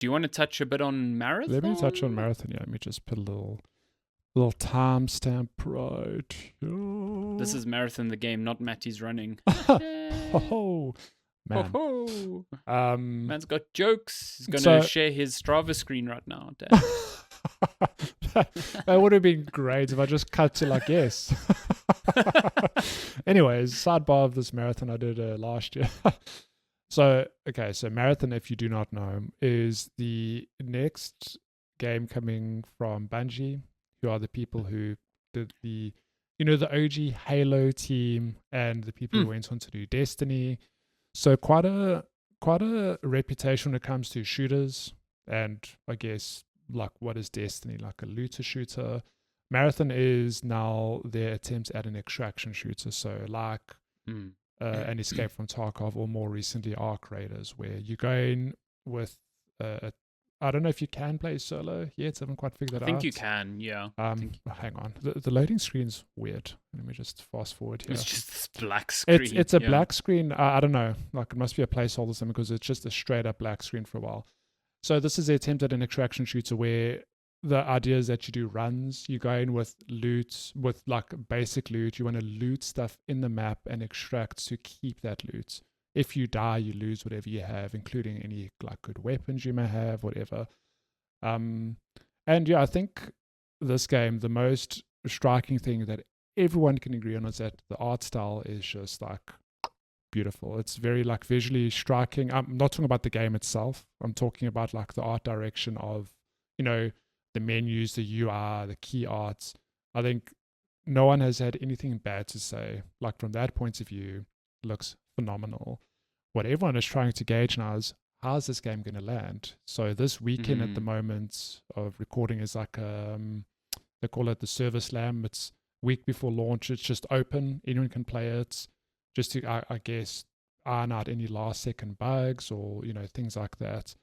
Do you want to touch a bit on marathon? Let me touch on marathon. Yeah, let me just put a little timestamp right. This is marathon the game, not Matty's running. Oh man. Ho-ho. Um, Man's got jokes. He's going so- to share his Strava screen right now, Dad. that would have been great if I just cut to like yes. Anyways, sidebar of this marathon I did last year. So marathon, if you do not know, is the next game coming from Bungie, who are the people who did the OG Halo team and the people who went on to do Destiny. So quite a reputation when it comes to shooters, and I guess like what is Destiny, like a looter shooter. Marathon is now their attempt at an extraction shooter, so like an Escape from Tarkov, or more recently Arc Raiders, where you go in with I don't know if you can play solo yet. I haven't quite figured that out. I think you can, yeah. Hang on. The loading screen's weird. Let me just fast forward here. It's just this black screen. It's a black screen. I don't know. Like it must be a placeholder or something, because it's just a straight up black screen for a while. So this is the attempt at an extraction shooter where the idea is that you do runs. You go in with loot, with like basic loot. You want to loot stuff in the map and extract to keep that loot. If you die, you lose whatever you have, including any like good weapons you may have, whatever. And yeah, I think this game, the most striking thing that everyone can agree on is that the art style is just like beautiful. It's very like visually striking. I'm not talking about the game itself. I'm talking about like the art direction of, the menus, the UI, the key arts. I think no one has had anything bad to say. Like from that point of view, looks phenomenal. What everyone is trying to gauge now is, how's this game going to land? So this weekend at the moment of recording is like they call it the Server Slam. It's week before launch. It's just open. Anyone can play it, just to I guess iron out any last second bugs or things like that,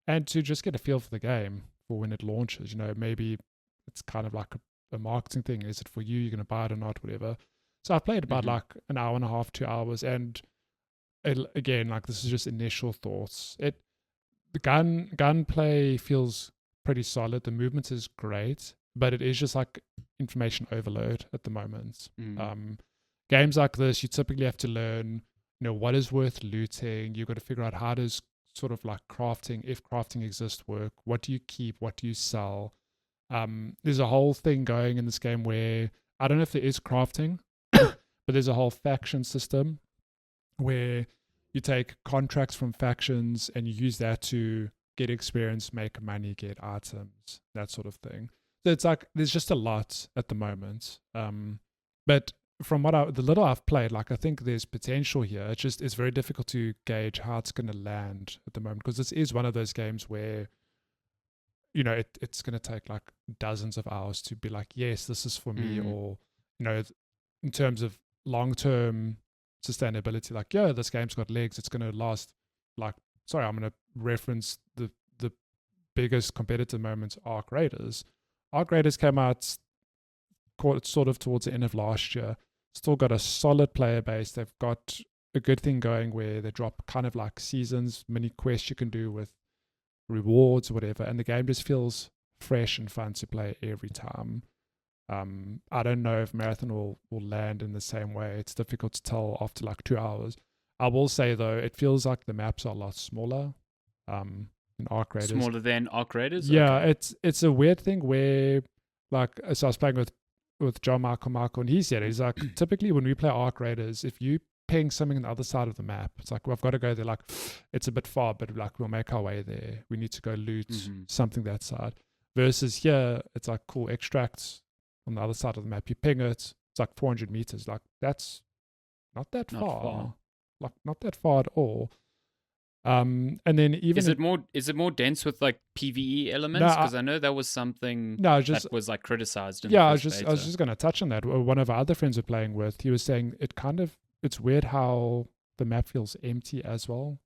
and to just get a feel for the game for when it launches. Maybe it's kind of like a marketing thing. Is it for you? You're going to buy it or not? Whatever. So I played about like an hour and a half, 2 hours, and again, like this is just initial thoughts. The gunplay feels pretty solid. The movement is great, but it is just like information overload at the moment. Games like this, you typically have to learn, what is worth looting. You've got to figure out how does sort of like crafting, if crafting exists, work. What do you keep? What do you sell? There's a whole thing going in this game where I don't know if there is crafting, but there's a whole faction system where you take contracts from factions and you use that to get experience, make money, get items, that sort of thing. So it's like there's just a lot at the moment. But from the little I've played, like I think there's potential here. It's very difficult to gauge how it's going to land at the moment, because this is one of those games where it's going to take like dozens of hours to be like, yes, this is for me, or in terms of long-term sustainability, like, yeah, this game's got legs, it's going to last. Like, sorry, I'm going to reference the biggest competitive moments, Arc Raiders. Arc Raiders came out sort of towards the end of last year. Still got a solid player base. They've got a good thing going where they drop kind of like seasons, mini quests you can do with rewards or whatever, and the game just feels fresh and fun to play every time. I don't know if Marathon will land in the same way. It's difficult to tell after like 2 hours. I will say though, it feels like the maps are a lot smaller in Arc Raiders. Smaller than Arc Raiders? Yeah, okay. it's a weird thing where, like, so I was playing with John Michael, and he said, he's like, typically when we play Arc Raiders, if you ping something on the other side of the map, it's like, well, I've got to go there, like, it's a bit far, but like, we'll make our way there. We need to go loot something that side. Versus here, it's like, cool, extracts on the other side of the map. You ping it, it's like 400 meters. Like, that's not that far. Like, not that far at all. And then even is it more dense with like PvE elements? Because I know that was something that was like criticized. I was just going to touch on that. One of our other friends we're playing with, he was saying it's weird how the map feels empty as well.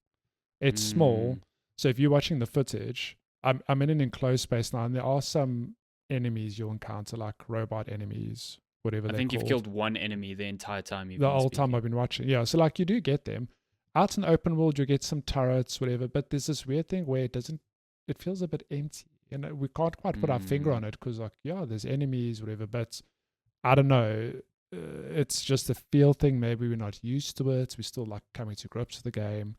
It's small, so if you're watching the footage, I'm in an enclosed space now, and there are some enemies you'll encounter, like robot enemies, whatever they're called. I think you've killed one enemy the entire time the whole time I've been watching. Yeah, so like you do get them. Out in the open world, you get some turrets, whatever, but there's this weird thing where it doesn't feels a bit empty, and we can't quite put our finger on it because like there's enemies, whatever, but I don't know. It's just a feel thing. Maybe we're not used to it. We're still like coming to grips with the game.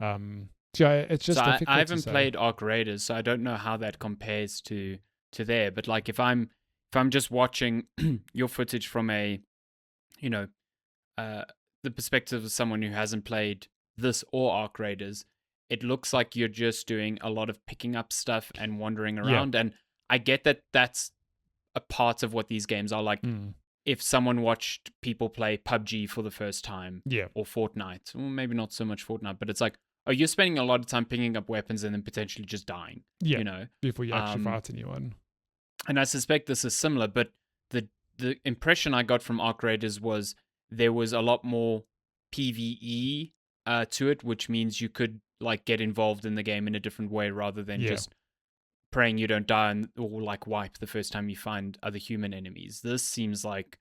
It's just difficult. I haven't played Arc Raiders, so I don't know how that compares to there. But like if I'm just watching your footage from a, the perspective of someone who hasn't played this or Arc Raiders, it looks like you're just doing a lot of picking up stuff and wandering around. And I get that that's a part of what these games are like. If someone watched people play PUBG for the first time, or Fortnite, or maybe not so much Fortnite, but it's like, you're spending a lot of time picking up weapons and then potentially just dying. Before you actually fight anyone. And I suspect this is similar, but the impression I got from Arc Raiders was there was a lot more PvE to it, which means you could like get involved in the game in a different way rather than just praying you don't die or like wipe the first time you find other human enemies. This seems like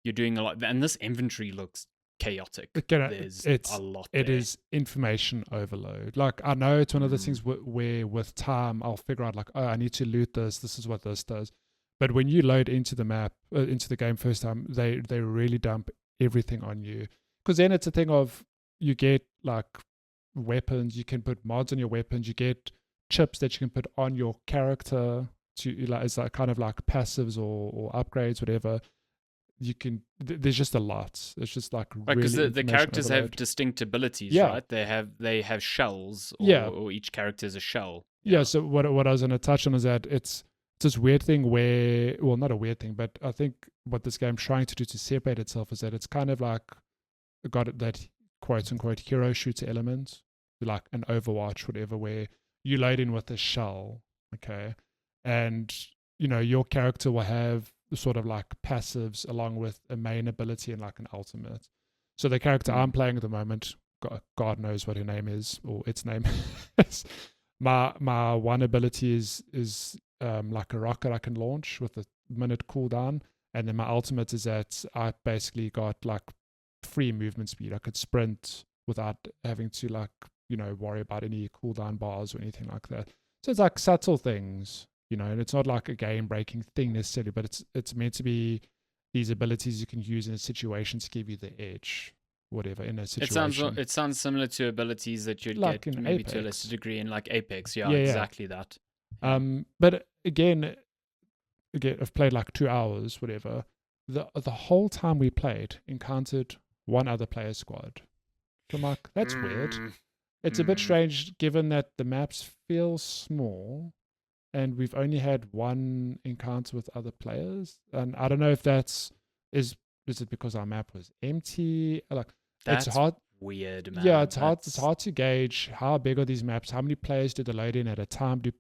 you're doing a lot, and this inventory looks chaotic. There's a lot there. It is information overload. Like I know it's one of those things where with time I'll figure out like, I need to loot this is what this does. But when you load into the map, into the game first time, they really dump everything on you, because then it's a thing of you get like weapons, you can put mods on your weapons, you get chips that you can put on your character to like as like kind of like passives or upgrades, whatever. You can there's just a lot. It's just like right, because really the characters have distinct abilities, right? They have shells, or each character is a shell. So what I was going to touch on is that it's this weird thing where, well, not a weird thing, but I think what this game's trying to do to separate itself is that it's kind of like got that quote unquote hero shooter element, like an Overwatch, whatever, where you load in with a shell, okay, and your character will have sort of like passives along with a main ability and like an ultimate. So the character I'm playing at the moment, God knows what her name is or its name is. My one ability is like a rocket I can launch with a minute cooldown, and then my ultimate is that I basically got like free movement speed. I could sprint without having to like worry about any cooldown bars or anything like that. So it's like subtle things, and it's not like a game breaking thing necessarily, but it's meant to be these abilities you can use in a situation to give you the edge, whatever, in a situation. It sounds similar to abilities that you'd like get in maybe Apex. To a lesser degree in like Apex. Yeah, exactly that. But again, I've played like 2 hours, whatever. The whole time we played, encountered one other player squad. So I'm like, that's weird. It's a bit strange given that the maps feel small and we've only had one encounter with other players. And I don't know if is it because our map was empty? Like that's it's hard. Weird, man. Yeah, it's hard to gauge how big are these maps, how many players do they load in at a time? Do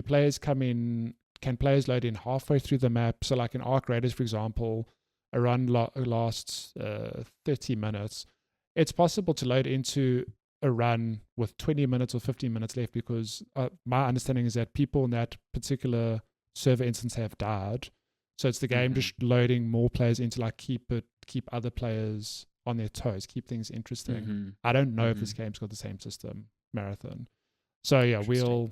players come in? Can players load in halfway through the map? So like in Arc Raiders, for example, a run lasts 30 minutes. It's possible to load into a run with 20 minutes or 15 minutes left, because my understanding is that people in that particular server instance have died. So it's the game just loading more players in to like keep other players on their toes, keep things interesting. I don't know if this game's got the same system, Marathon. So yeah, we'll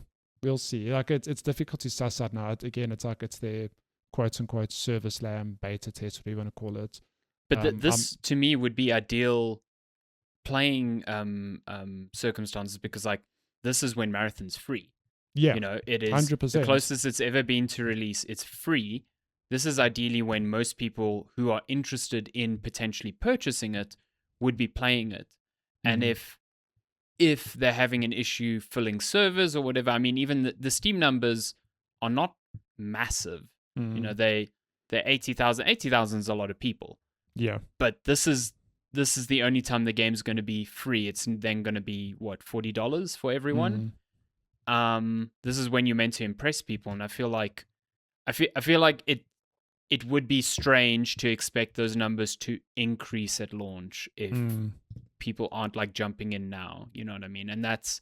see. Like it's difficult to suss out now. Again, it's like it's their quote unquote server slam beta test, whatever you want to call it. But this to me would be ideal playing circumstances, because like this is when Marathon's free. Yeah, it is 100%. The closest it's ever been to release. It's free. This is ideally when most people who are interested in potentially purchasing it would be playing it. And if they're having an issue filling servers or whatever, I mean, even the Steam numbers are not massive. They're 80,000. 80,000 is a lot of people. Yeah. But this is the only time the game's going to be free. It's then going to be what, $40 for everyone. This is when you're meant to impress people, and I feel like it would be strange to expect those numbers to increase at launch if people aren't like jumping in now. You know what I mean? And that's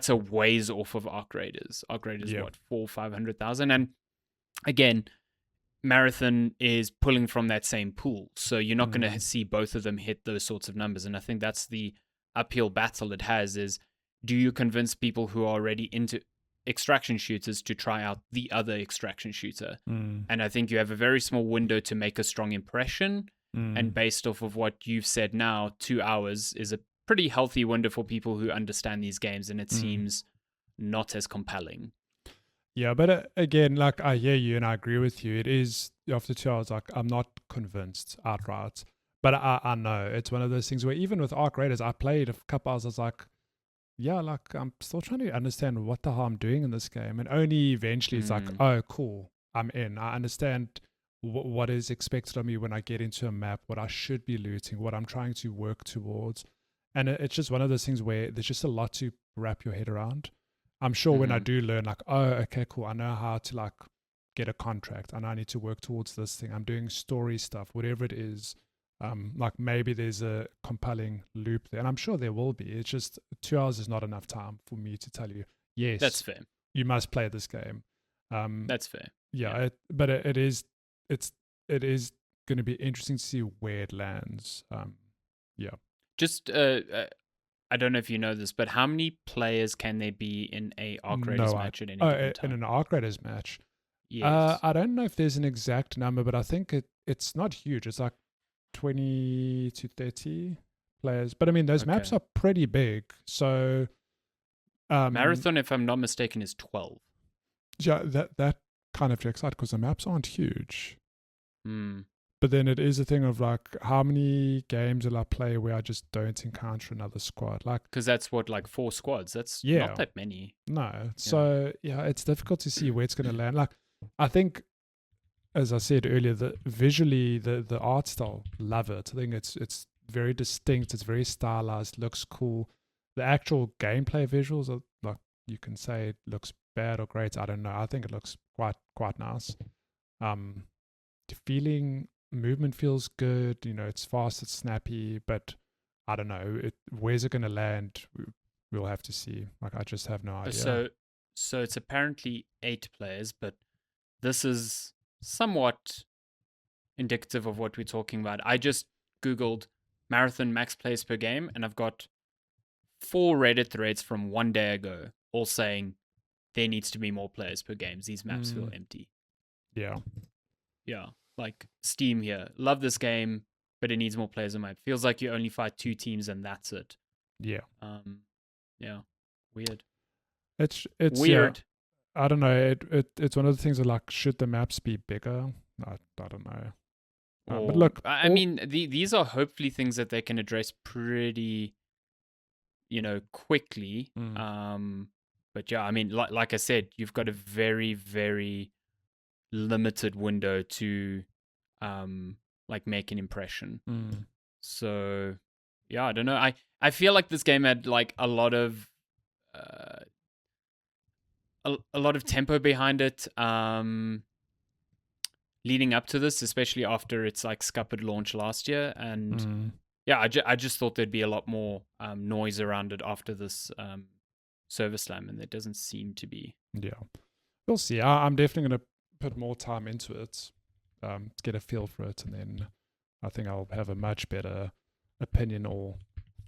a ways off of Arc Raiders. Arc Raiders, what, 400,000-500,000, and again, Marathon is pulling from that same pool, so you're not going to see both of them hit those sorts of numbers. And I think that's the uphill battle it has: is do you convince people who are already into, I mean, not necessarily into Arc Raiders, but like into the game, to buy it? Do you convince them to buy it? And I think that's the uphill battle it has: is do you convince people who are already into, I mean, not necessarily into Arc Raiders, but like into the game, to buy it? extraction shooters to try out the other extraction shooter. Mm. And I think you have a very small window to make a strong impression. And based off of what you've said now, 2 hours is a pretty healthy window for people who understand these games, and it seems not as compelling. Yeah, but again, like I hear you and I agree with you. It is after 2 hours, like I'm not convinced outright. But I know it's one of those things where even with Arc Raiders, I played a couple hours. I was like, yeah, like I'm still trying to understand what the hell I'm doing in this game, and only eventually it's like, oh, cool, I'm in. I understand what is expected of me when I get into a map, what I should be looting, what I'm trying to work towards, and it's just one of those things where there's just a lot to wrap your head around. I'm sure when I do learn, like, oh, okay, cool, I know how to like get a contract, and I need to work towards this thing. I'm doing story stuff, whatever it is. Like maybe there's a compelling loop there, and I'm sure there will be. It's just 2 hours is not enough time for me to tell you, yes, that's fair. You must play this game. That's fair. Yeah. But it is going to be interesting to see where it lands. Yeah. Just I don't know if you know this, but how many players can there be in a Arc Raiders match at any given time? In an Arc Raiders match? Yes. I don't know if there's an exact number, but I think it's not huge. It's like 20 to 30 players. But I mean, those maps are pretty big. So Marathon, if I'm not mistaken, is 12. Yeah, that kind of checks out because the maps aren't huge. Mm. But then it is a thing of like, how many games will I play where I just don't encounter another squad? Like, because that's what, like 4 squads. That's not that many. No. So yeah, it's difficult to see where it's going to land. Like, I think, as I said earlier, visually the art style, love it. I think it's very distinct. It's very stylized. Looks cool. The actual gameplay visuals are like, you can say it looks bad or great. I don't know. I think it looks quite nice. The movement feels good. You know, it's fast, it's snappy, but I don't know. Where's it going to land? We'll have to see. Like, I just have no idea. So it's apparently 8 players, but this is somewhat indicative of what we're talking about. I just Googled Marathon max plays per game, and I've got 4 Reddit threads from 1 day ago, all saying there needs to be more players per game. These maps feel empty. Yeah. Yeah. Like Steam here. Love this game, but it needs more players on map. Feels like you only fight 2 teams and that's it. Yeah. Yeah. Weird. It's weird. I don't know. It's one of the things that, like, should the maps be bigger? I don't know. But look, I mean, these are hopefully things that they can address pretty, quickly. But yeah, I mean, like I said, you've got a very, very limited window to, like, make an impression. So, yeah, I don't know. I feel like this game had like a lot of tempo behind it, leading up to this, especially after its like scuppered launch last year. And yeah, I just thought there'd be a lot more noise around it after this server slam, and there doesn't seem to be. Yeah, we'll see. I'm definitely going to put more time into it to get a feel for it, and then I think I'll have a much better opinion or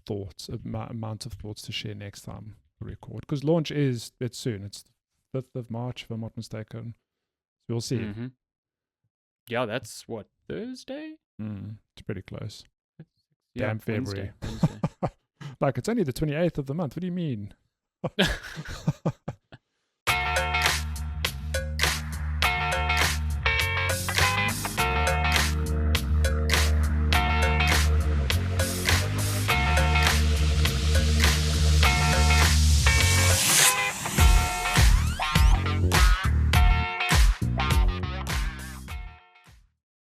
thoughts, amount of thoughts to share next time we record. Because launch it's soon. It's 5th of March, if I'm not mistaken. So we'll see. Yeah, that's what, Thursday? It's pretty close. Yeah, damn February. Wednesday. Like, it's only the 28th of the month. What do you mean?